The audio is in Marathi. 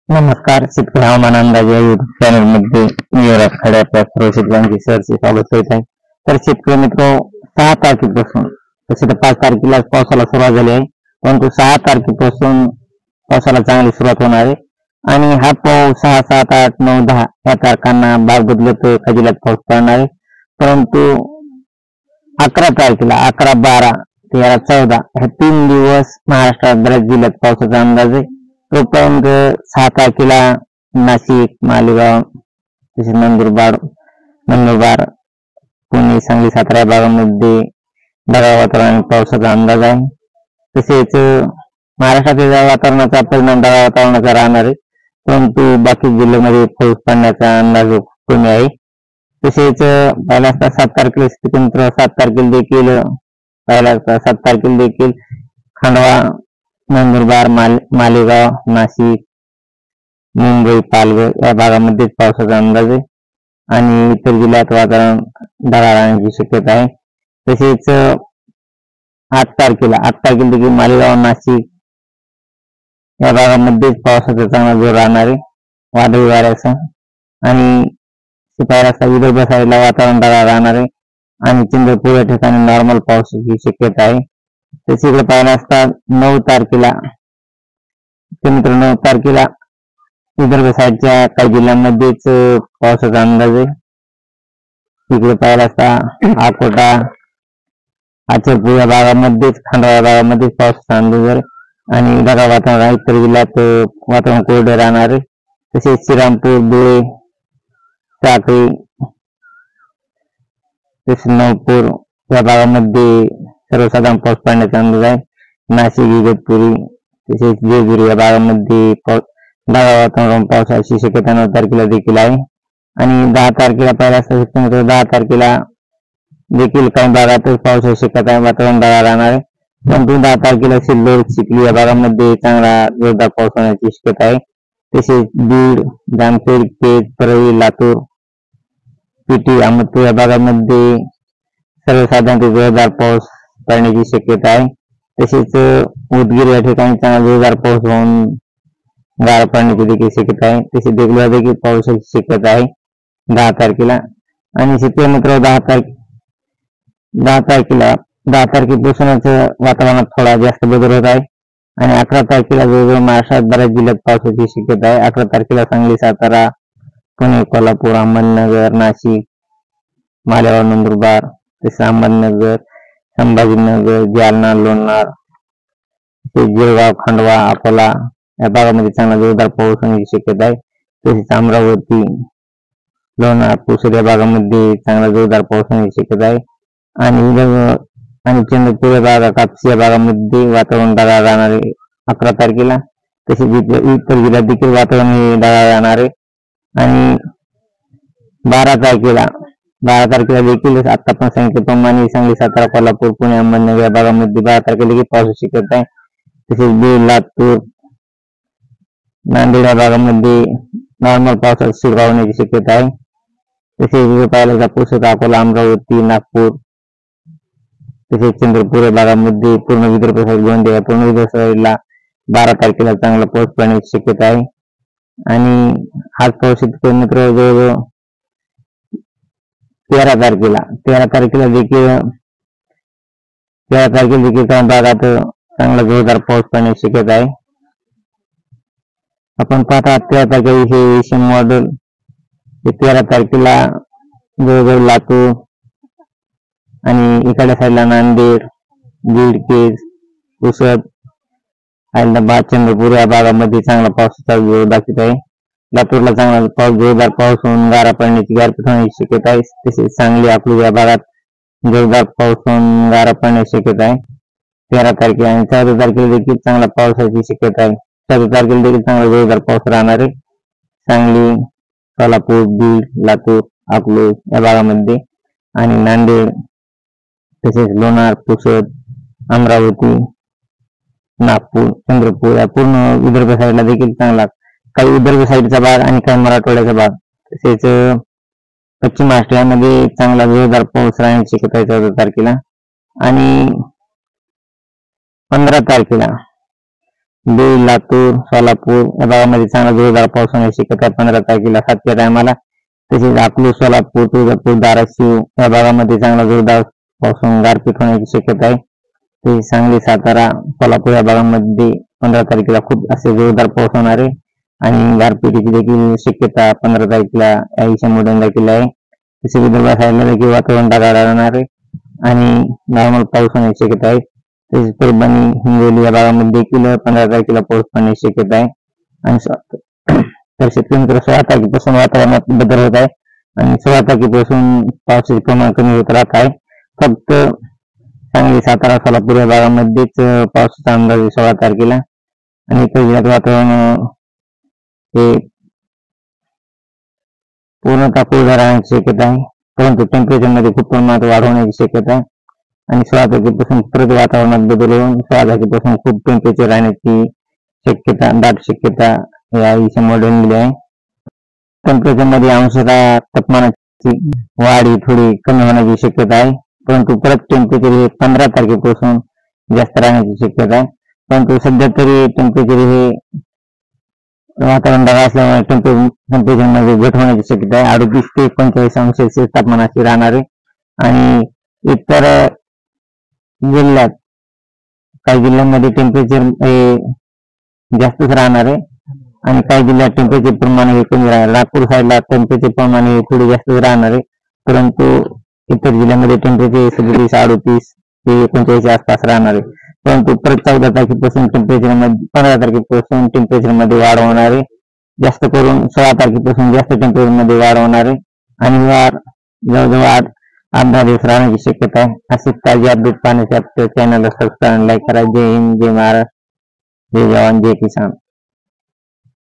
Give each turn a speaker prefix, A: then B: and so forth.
A: नमस्कार. शेतकरी हवामान अंदाज या युट्यूब चॅनल मध्ये मी राजखाडे आपल्या सर्व शेतकऱ्यांचे सहर्ष स्वागत करीत आहे. तर शेतकरी मित्र, 6 तारखेपासून तसे तर 5 तारखेला पावसाला सुरुवात झाली आहे, परंतु 6 तारखेपासून पावसाला चांगली सुरुवात होणार आहे. आणि हा पाऊस 6, 7, 8, 9, 10 या तारखांना भाग बदलत काही जिल्ह्यात पाऊस पडणार आहे. परंतु 11 तारखेला 11, 12, 13, 14 हे 3 दिवस महाराष्ट्रात बऱ्याच जिल्ह्यात पावसाचा अंदाज आहे. तोपर्यंत 6 तारखेला नाशिक, मालेगाव, तसेच नंदुरबार, पुणे, सांगली, सातारा या भागामध्ये ढगाळ वातावरण आणि पावसाचा अंदाज आहे. तसेच महाराष्ट्रातील वातावरणाचा परिणाम ढगाळ वातावरणाचा राहणार आहे, परंतु बाकी जिल्ह्यामध्ये पाऊस पडण्याचा अंदाज कमी आहे. तसेच पहिला 7 तारखेला स्थितीतंत्र 7 तारखेला देखील खंडवा, नंदुरबार, मालेगाव, नाशिक, मुंबई, पालघर या भागामध्येच पावसाचा अंदाज आहे. आणि इतर जिल्ह्यात वातावरण ढगाळ राहण्याची शक्यता आहे. तसेच 8 तारखेला देखील मालेगाव, नाशिक या भागामध्येच पावसाचा चांगला जोर राहणार आहे, वादळी वाऱ्याचा. आणि पाहिला विदर्भ साईडला वातावरण ढगाळ राहणार आहे आणि चंद्रपूर या ठिकाणी नॉर्मल पावसाची शक्यता आहे. तसे पाहिला असता 9 तारखेला विदर्भ साईडच्या काही जिल्ह्यांमध्येच पावसाचा अंदाज आहे. तिकडे पाहिला असता अकोटा, आचलपूर या भागामध्येच, खंडवा या भागामध्येच पावसाचा अंदाज आहे. आणि ढगाळ वातावरण इतर जिल्ह्यात वातावरण कोरडे राहणार आहे. तसेच श्रीरामपूर, धुळे, साक्री, तसेच नवपूर या भागामध्ये सर्वसाधारण पाऊस पडण्याचा अंदाज आहे. नाशिक, इगतपुरी, तसेच जेजुरी या भागामध्ये ढगाळ वातावरण पावसाची शक्यता 9 तारखेला देखील आहे. आणि 10 तारखेला पाहिला असता 10 तारखेला देखील काही भागातच पावसाची शक्यता आहे, वातावरण ढगाळ राहणार आहे. परंतु 10 तारखेला सिल्लोड, चिखली या भागामध्ये चांगला जोरदार पाऊस होण्याची शक्यता आहे. तसेच बीड, जामखेड, पेठ, परळी, लातूर, पेठी, अहमदपूर या भागामध्ये सर्वसाधारण जोरदार पाऊस पडण्याची शक्यता आहे. तसेच उदगीर या ठिकाणी चांगला जोरदार पाऊस होऊन गार पडण्याची देखील शक्यता आहे. तसेच देगलूरला देखील पावसाची शक्यता आहे 10 तारखेला. आणि शेतकरी मित्र, 10 तारखेपासूनच वातावरणात थोडा जास्त बदल होत आहे. आणि 11 तारखेला जवळजवळ महाराष्ट्रात बऱ्याच जिल्ह्यात पावसाची शक्यता आहे. 11 तारखेला सांगली, सातारा, पुणे, कोल्हापूर, अहमदनगर, नाशिक, मालेगाव, नंदुरबार, तसेच अहमदनगर, संभाजीनगर, जालना, लोणार, जळगाव, खंडवा, अकोला या भागामध्ये चांगला जोरदार पाऊस होण्याची शक्यता आहे. तसेच अमरावती, लोणार, पुसद या भागामध्ये चांगला जोरदार पाऊस होण्याची शक्यता आहे. आणि चंद्रपूर या भागात, कापसी या भागामध्ये वातावरण ढगाळ राहणार आहे 11 तारखेला. तसेच इतर जिल्ह्यात देखील वातावरण हे ढगाळ राहणार आहे. आणि 12 तारखेला देखील आता आपण सांगितल्याप्रमाणे सांगली, सातारा, कोल्हापूर, पुणे, अहमदनगर या भागामध्ये 12 तारखेला देखील पावसाची शक्यता आहे. तसेच बीड, लातूर, नांदेड या भागामध्ये नॉर्मल पावसाची सुरुवात होण्याची शक्यता आहे. तसेच पाहिलं पुसद, अकोला, अमरावती, नागपूर, तसेच चंद्रपूर या भागामध्ये पूर्ण विदर्भ साईड, गोंदिया पूर्ण विदर्भ साईडला 12 तारखेला चांगला पाऊस पडण्याची शक्यता आहे. आणि हाच पाऊस शेतकरी मित्र जवळजवळ 13 तारखेला देखील काही भागात चांगला जोरदार पाऊस पडण्याची शक्यता आहे. आपण पाहता 13 तारखेला मॉडेल 13 तारखेला जवळजवळ लातूर आणि इकडल्या साईडला नांदेड, बीड, केज, पुसद, हैदराबाद, चंद्रपूर या भागामध्ये चांगला पावसाचा जोर दाखवत आहे. लातूरला चांगला जोरदार पाऊस होऊन गारा पडण्याची गारपीट होण्याची शक्यता आहे. तसेच सांगली, अकलूज या भागात जोरदार पाऊस होऊन गारा पडण्याची शक्यता आहे 13 तारखेला. आणि 14 तारखेला देखील चांगला पावसाची शक्यता आहे. 14 तारखेला देखील चांगला जोरदार पाऊस राहणार आहे सांगली, कोल्हापूर, बीड, लातूर, अकलूज या भागामध्ये. आणि नांदेड, तसेच लोणार, पुसद, अमरावती, नागपूर, चंद्रपूर या पूर्ण विदर्भ साईडला देखील चांगला, काही विदर्भ साईडचा भाग आणि काही मराठवाड्याचा भाग, तसेच पश्चिम महाराष्ट्रामध्ये चांगला जोरदार पाऊस राहण्याची शक्यता आहे 14 तारखेला. आणि 15 तारखेला बीड, लातूर, सोलापूर या भागामध्ये चांगला जोरदार पाऊस होण्याची शक्यता आहे 15 तारखेला 7च्या टायमाला. तसेच अकलूज, सोलापूर, तुळजापूर, धाराशिव या भागामध्ये चांगला जोरदार पाऊस होऊन गारपीट होण्याची शक्यता आहे. तसेच सांगली, सातारा, कोल्हापूर या भागामध्ये 15 तारखेला खूप असे जोरदार पाऊस होणार आहे आणि गारपिटीची देखील शक्यता 15 तारखेला या इशान्य देखील आहे. तसे विदर्भ साईडला देखील वातावरण ढगाळ राहणार आहे आणि नॉर्मल पाऊस होण्याची शक्यता आहे. तसेच परभणी, हिंगोली या भागामध्ये देखील 15 तारखेला पाऊस पडण्याची शक्यता आहे. आणि तर शेतकरी मित्र 16 तारखेपासून वातावरणात बदल होत आहे आणि 16 तारखेपासून पावसाचे प्रमाण कमी होत राहत आहे. फक्त सांगली, सातारा, सोलापूर या भागामध्येच पावसाचा अंदाज आहे 16 तारखेला आणि इतर जिल्ह्यात वातावरण हे पूर्णतः कोरडं राहण्याची शक्यता आहे. परंतु टेम्परेचर मध्ये खूप प्रमाणात वाढ होण्याची शक्यता आहे आणि 16 तारखेपासून परत वातावरणात बदल होऊन 16 तारखेपासून खूप टेम्परेचर राहण्याची शक्यता, दाट शक्यता या मॉडेलमध्ये आहे. टेम्परेचर मध्ये अंशतः तापमानाची वाढ ही थोडी कमी होण्याची शक्यता आहे. परंतु परत टेम्परेचर हे 15 तारखेपासून जास्त राहण्याची शक्यता आहे. परंतु सध्या तरी टेम्परेचर हे वातावरण ढगाळ असल्यामुळे टेम्परेचर मध्ये घट होण्याची शक्यता आहे. 38 ते 45 अंश सेल्सिअस तापमानाची राहणार आहे आणि इतर जिल्ह्यात काही जिल्ह्यांमध्ये टेम्परेचर हे जास्तच राहणार आहे आणि काही जिल्ह्यात टेम्परेचर प्रमाण हे कमी राहणार. नागपूर साईडला टेम्परेचर प्रमाण हे थोडे जास्तच राहणार आहे. परंतु इतर जिल्ह्यामध्ये टेम्परेचर 37, 38 ते 39 आसपास राहणार आहे. परंतु परत 14 तारखेपासून टेम्परेचर मध्ये 15 तारखेपासून टेम्परेचर मध्ये वाढ होणार आहे. जास्त करून 16 तारखेपासून जास्त टेम्परेचर मध्ये वाढ होणार आहे आणि वाढ जवळजवळ 8-10 दिवस राहण्याची शक्यता आहे. असेच ताजे अपडेट पाहण्यासाठी चॅनलला सबस्क्राईब, लाईक करा. जय हिंद, जय महाराष्ट्र, जय जवान, जय किसान.